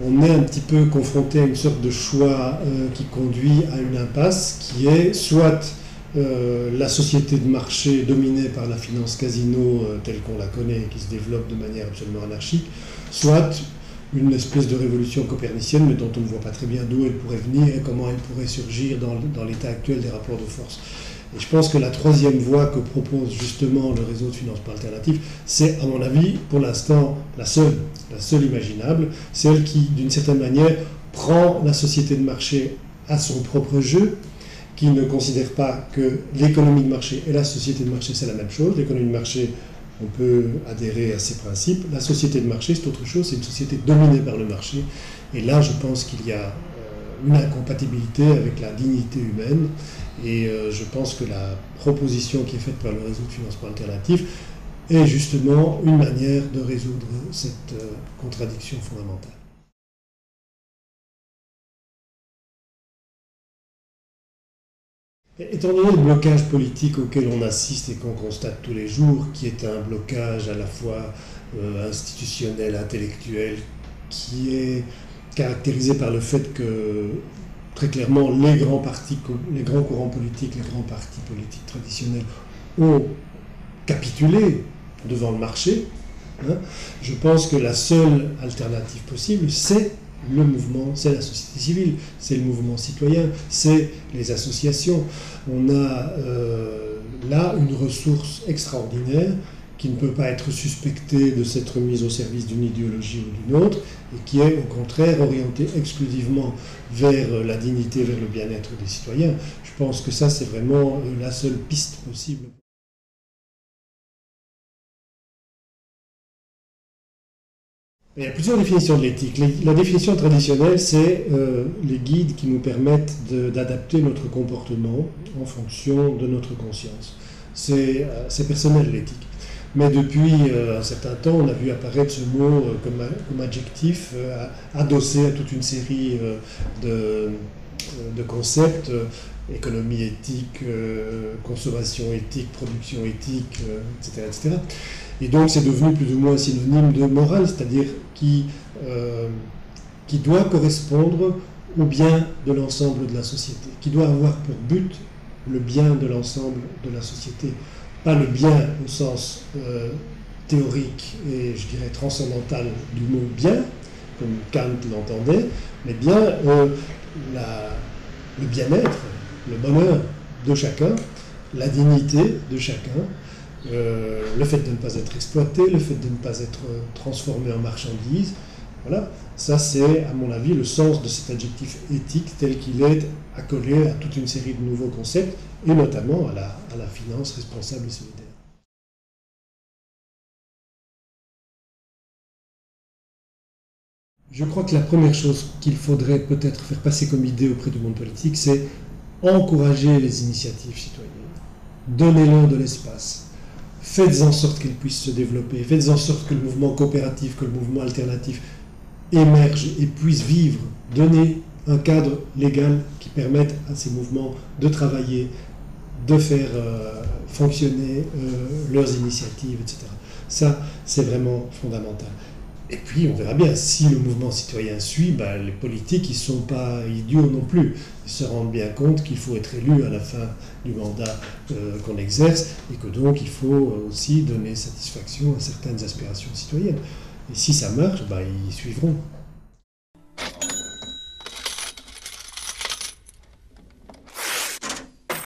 on est un petit peu confronté à une sorte de choix qui conduit à une impasse qui est soit la société de marché dominée par la finance casino telle qu'on la connaît, qui se développe de manière absolument anarchique, soit une espèce de révolution copernicienne, mais dont on ne voit pas très bien d'où elle pourrait venir et comment elle pourrait surgir dans l'état actuel des rapports de force. Et je pense que la troisième voie que propose justement le réseau de financement alternatif, c'est à mon avis pour l'instant la seule imaginable, celle qui d'une certaine manière prend la société de marché à son propre jeu, qui ne considère pas que l'économie de marché et la société de marché c'est la même chose. L'économie de marché, on peut adhérer à ces principes. La société de marché c'est autre chose, c'est une société dominée par le marché. Et là je pense qu'il y a une incompatibilité avec la dignité humaine. Et je pense que la proposition qui est faite par le réseau de financement alternatif est justement une manière de résoudre cette contradiction fondamentale. Étant donné le blocage politique auquel on assiste et qu'on constate tous les jours, qui est un blocage à la fois institutionnel, intellectuel, qui est caractérisé par le fait que très clairement les grands partis, les grands courants politiques, les grands partis politiques traditionnels ont capitulé devant le marché, hein, je pense que la seule alternative possible, c'est le mouvement, c'est la société civile, c'est le mouvement citoyen, c'est les associations. On a là une ressource extraordinaire qui ne peut pas être suspectée de s'être mise au service d'une idéologie ou d'une autre, et qui est au contraire orientée exclusivement vers la dignité, vers le bien-être des citoyens. Je pense que ça, c'est vraiment la seule piste possible. Il y a plusieurs définitions de l'éthique. La définition traditionnelle, c'est les guides qui nous permettent d'adapter notre comportement en fonction de notre conscience. C'est personnel l'éthique. Mais depuis un certain temps, on a vu apparaître ce mot comme adjectif adossé à toute une série de concepts, économie éthique, consommation éthique, production éthique, etc., etc. Et donc c'est devenu plus ou moins synonyme de morale, c'est-à-dire qui doit correspondre au bien de l'ensemble de la société, qui doit avoir pour but le bien de l'ensemble de la société. Pas le bien au sens théorique et je dirais transcendantal du mot bien, comme Kant l'entendait, mais bien le bien-être, le bonheur de chacun, la dignité de chacun, le fait de ne pas être exploité, le fait de ne pas être transformé en marchandise. Voilà, ça c'est à mon avis le sens de cet adjectif éthique tel qu'il est accolé à toute une série de nouveaux concepts et notamment à la finance responsable et solidaire. Je crois que la première chose qu'il faudrait peut-être faire passer comme idée auprès du monde politique, c'est encourager les initiatives citoyennes. Donnez-leur de l'espace. Faites en sorte qu'elles puissent se développer. Faites en sorte que le mouvement coopératif, que le mouvement alternatif émerge et puisse vivre. Donnez un cadre légal qui permette à ces mouvements de travailler, de faire fonctionner leurs initiatives, etc. Ça, c'est vraiment fondamental. Et puis, on verra bien, si le mouvement citoyen suit, les politiques, ils ne sont pas idiots non plus. Ils se rendent bien compte qu'il faut être élu à la fin du mandat qu'on exerce et que donc il faut aussi donner satisfaction à certaines aspirations citoyennes. Et si ça marche, ils suivront.